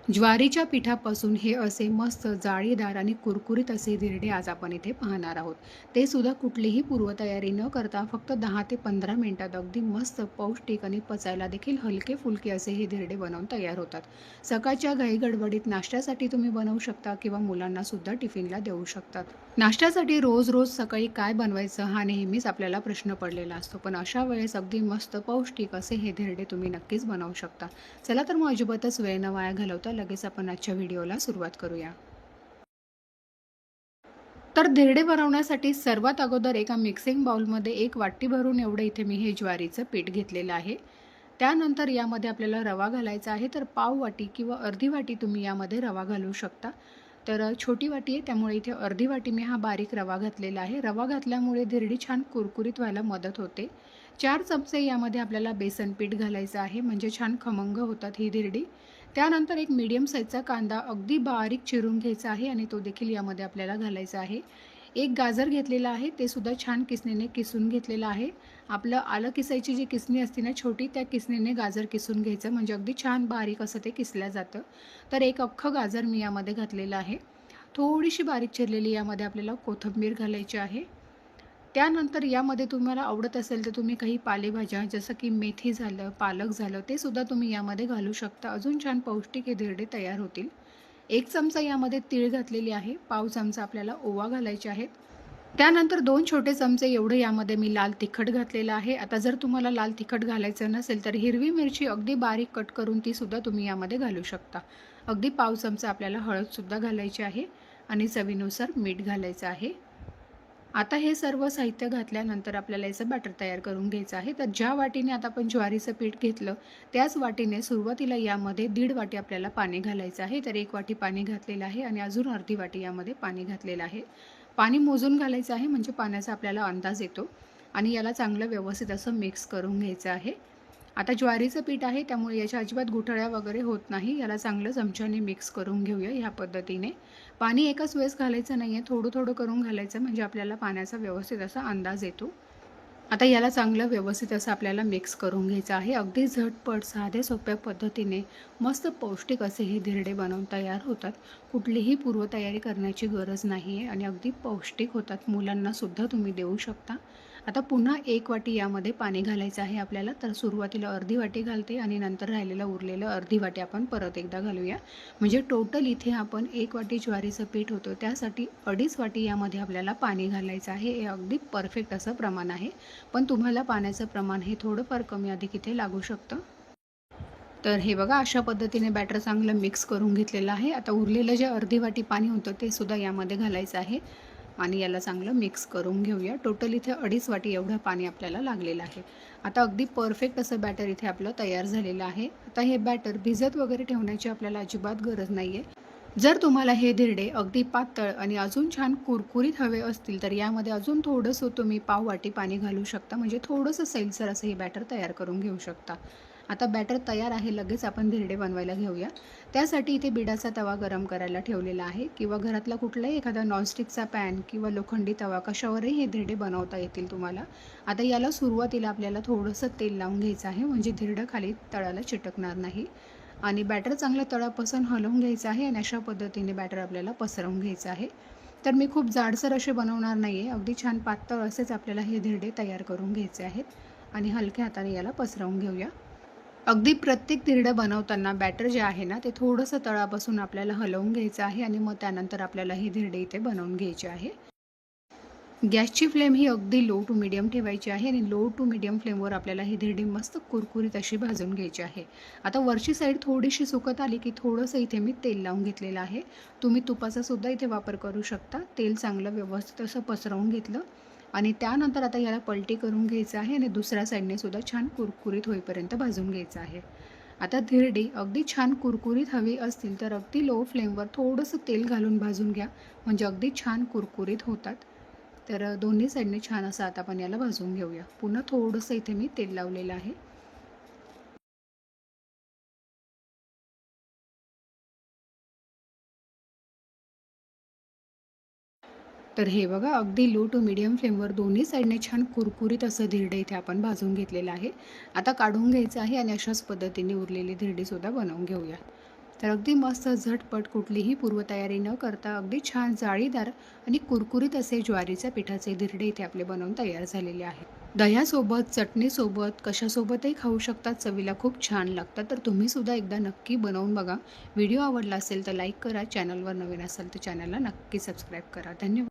ज्वारीच्या पिठापासून हे असे मस्त जाळीदार आणि कुरकुरीत असे धिरडे आज आपण इथे पाहणार आहोत. ते सुद्धा कुठलीही पूर्वतयारी न करता फक्त 10 ते 15 मिनिटात अगदी मस्त पौष्टिक आणि पचायला देखील हलके-फुलके असे हे धिरडे बनवून तयार होतात. सकाळच्या घाईगडबडीत नाश्त्यासाठी तुम्ही बनवू शकता किंवा मुलांना सुद्धा टिफिनला देऊ शकतात. नाश्त्यासाठी रोज-रोज सकाळी काय बनवायचं हा नेहमीच आपल्याला प्रश्न पडलेला असतो. पण अशा वेळेस अगदी मस्त पौष्टिक असे हे धिरडे तुम्ही नक्कीच बनवू शकता. चला तर मग अजिबातच वेळ न वाया घालवता लगेच आपण आजच्या व्हिडिओला सुरुवात करूया. तर धिरडे बनवण्यासाठी सर्वात अगोदर एका मिक्सिंग बाउलमध्ये 1 वाटी भरून एवढं इथे मी हे ज्वारीचं पीठ घेतलेलं आहे. त्यानंतर यामध्ये आपल्याला रवा घालायचा आहे. तर पाव वाटी किंवा अर्धी वाटी तुम्ही यामध्ये रवा घालू शकता. तर छोटी वाटी आहे त्यामुळे इथे अर्धी वाटी मी हा बारीक रवा घातलेला आहे. रवा घातल्यामुळे धिरडी छान कुरकुरीत व्हायला मदत होते. 4 चमचे यामध्ये आपल्याला बेसन पीठ घालायचं आहे म्हणजे छान खमंग होतात ही धिरडी. त्यानंतर एक मीडियम साईजचा कांदा अगदी बारीक चिरून घ्यायचा आहे आणि तो देखील यामध्ये आपल्याला घालायचा आहे. एक गाजर घेतलेला आहे, ते सुद्धा छान किसणीने किसून घेतलेलं आहे. आपलं आलं किसायची जी किसणी असते ना छोटी, त्या किसणीने गाजर किसून घ्यायचं म्हणजे अगदी छान बारीक असं ते किसलं जातं. तर एक अख्खं गाजर मी यामध्ये घातलेलं आहे. थोडीशी बारीक चिरलेली यामध्ये आपल्याला कोथिंबीर घालायची आहे. त्यानंतर यामध्ये तुम्हाला आवडत असेल तर तुम्ही काही पालेभाज्या जसं की मेथी झालं, पालक झालं ते सुद्धा तुम्ही यामध्ये घालू शकता. अजून छान पौष्टिक हे धिरडे तयार होतील. 1 चमचा यामध्ये तीळ घातलेली आहे. पाव चमचा आपल्याला ओवा घालायचे आहेत. त्यानंतर 2 छोटे चमचे एवढं यामध्ये मी लाल तिखट घातलेलं आहे. आता जर तुम्हाला लाल तिखट घालायचं नसेल तर हिरवी मिरची अगदी बारीक कट करून ती सुद्धा तुम्ही यामध्ये घालू शकता. अगदी पाव चमचा आपल्याला हळदसुद्धा घालायची आहे आणि चवीनुसार मीठ घालायचं आहे. आता हे सर्व साहित्य घातल्यानंतर आपल्याला याचं बॅटर तयार करून घ्यायचं आहे. तर ज्या वाटीने आता आपण ज्वारीचं पीठ घेतलं त्याच वाटीने सुरुवातीला यामध्ये 1.5 वाटी आपल्याला पाणी घालायचं आहे. तर 1 वाटी पाणी घातलेलं आहे आणि अजून अर्धी वाटी यामध्ये पाणी घातलेलं आहे. पाणी मोजून घालायचं आहे म्हणजे पाण्याचा आपल्याला अंदाज येतो आणि याला चांगलं व्यवस्थित असं मिक्स करून घ्यायचं आहे. आता ज्वारीचं पीठ आहे त्यामुळे याच्या अजिबात गुठळ्या वगैरे होत नाही. याला चांगलं चमच्याने मिक्स करून घेऊया ह्या पद्धतीने. पाणी एकाच वेळेस घालायचं नाही आहे, थोडं-थोडं करून घालायचं म्हणजे आपल्याला पाण्याचा व्यवस्थित असा अंदाज येतो. आता याला चांगलं व्यवस्थित असं आपल्याला मिक्स करून घ्यायचं आहे. अगदी झटपट, साध्या सोप्या पद्धतीने मस्त पौष्टिक असे हे धिरडे बनवून तयार होतात. कुठलीही पूर्वतयारी करण्याची गरज नाही आहे आणि अगदी पौष्टिक होतात. मुलांनासुद्धा तुम्ही देऊ शकता. आता पुन्हा 1 वाटी यामध्ये पाणी घालायचं आहे आपल्याला. तर सुरुवातीला अर्धी वाटी घालते आणि नंतर राहिलेलं उरलेलं अर्धी वाटी आपण परत एकदा घालूया. म्हणजे टोटल इथे आपण 1 वाटी ज्वारीचं पीठ होतं त्यासाठी 2.5 वाटी यामध्ये आपल्याला पाणी घालायचं आहे. हे अगदी परफेक्ट असं प्रमाण आहे. पण तुम्हाला पाण्याचं प्रमाण हे थोडंफार कमी अधिक इथे लागू शकतं. तर हे बघा अशा पद्धतीने बॅटर चांगलं मिक्स करून घेतलेलं आहे. आता उरलेलं जे अर्धी वाटी पाणी होतं ते सुद्धा यामध्ये घालायचं आहे आणि याला चांगलं मिक्स करून घेऊया. टोटल इथे 2.5 वाटी एवढं पाणी आपल्याला लागलेलं आहे. आता अगदी परफेक्ट असं बॅटर इथे आपलं तयार झालेलं आहे. आता हे बॅटर भिजत वगैरे ठेवण्याची आपल्याला अजिबात गरज नाही आहे. जर तुम्हाला हे धिरडे अगदी पातळ आणि अजून छान कुरकुरीत हवे असतील तर यामध्ये अजून थोडंसं तुम्ही पाव वाटी पाणी घालू शकता म्हणजे थोडंसं सैलसर असं हे बॅटर तयार करून घेऊ शकता. आता बॅटर तयार आहे, लगेच आपण धिरडे बनवायला घेऊया. त्यासाठी इथे बिडाचा तवा गरम करायला ठेवलेला आहे किंवा घरातला कुठलाही एखादा नॉनस्टिकचा पॅन किंवा लोखंडी तवा कशावरही हे धिरडे बनवता येतील तुम्हाला. आता याला सुरुवातीला आपल्याला थोडंसं तेल लावून घ्यायचं आहे म्हणजे धिरडं खाली तळाला चिटकणार नाही आणि बॅटर चांगलं तळापासून हलवून घ्यायचं आहे आणि अशा पद्धतीने बॅटर आपल्याला पसरवून घ्यायचं आहे. तर मी खूप जाडसर असे बनवणार नाही आहे, अगदी छान पातळ असेच आपल्याला हे धिरडे तयार करून घ्यायचे आहेत आणि हलक्या हाताने याला पसरवून घेऊया. अगदी प्रत्येक धिरडं बनवताना बॅटर जे आहे ना ते थोडंसं तळापासून आपल्याला हलवून घ्यायचं आहे आणि मग त्यानंतर आपल्याला ही धिरडे इथे बनवून घ्यायचे आहे. गॅसची फ्लेम ही अगदी लो टू मीडियम ठेवायची आहे आणि लो टू मीडियम फ्लेमवर आपल्याला ही धिरडी मस्त कुरकुरीत अशी भाजून घ्यायची आहे. आता वरची साईड थोडीशी सुकत आली की थोडंसं इथे मी तेल लावून घेतलेलं आहे. तुम्ही तुपाचा सुद्धा इथे वापर करू शकता. तेल चांगलं व्यवस्थित असं पसरवून घेतलं आणि त्यानंतर आता याला पलटी करून घ्यायचं आहे आणि दुसऱ्या साईडने सुद्धा छान कुरकुरीत होईपर्यंत भाजून घ्यायचं आहे. आता धिरडी अगदी छान कुरकुरीत हवी असतील तर अगदी लो फ्लेमवर थोडंसं तेल घालून भाजून घ्या म्हणजे अगदी छान कुरकुरीत होतात. तर दोन्ही साईडने छान असं आता आपण याला भाजून घेऊया. पुन्हा थोडंसं इथे मी तेल लावलेलं आहे. तर हे बघा अगदी लो टू मीडियम फ्लेमवर दोन्ही साईडने छान कुरकुरीत असं धिरडे इथे आपण भाजून घेतलेलं आहे. आता काढून घ्यायचं आहे आणि अशाच पद्धतीने उरलेली धिरडीसुद्धा बनवून घेऊया. तर अगदी मस्त झटपट कुठलीही पूर्वतयारी न करता अगदी छान जाळीदार आणि कुरकुरीत असे ज्वारीच्या पिठाचे धिरडे इथे आपले बनवून तयार झालेले आहेत. दह्यासोबत, चटणीसोबत, कशासोबतही खाऊ शकतात. चवीला खूप छान लागतात. तर तुम्ही सुद्धा एकदा नक्की बनवून बघा. व्हिडिओ आवडला असेल तर लाईक करा. चॅनलवर नवीन असाल तर चॅनलला नक्की सबस्क्राईब करा. धन्यवाद.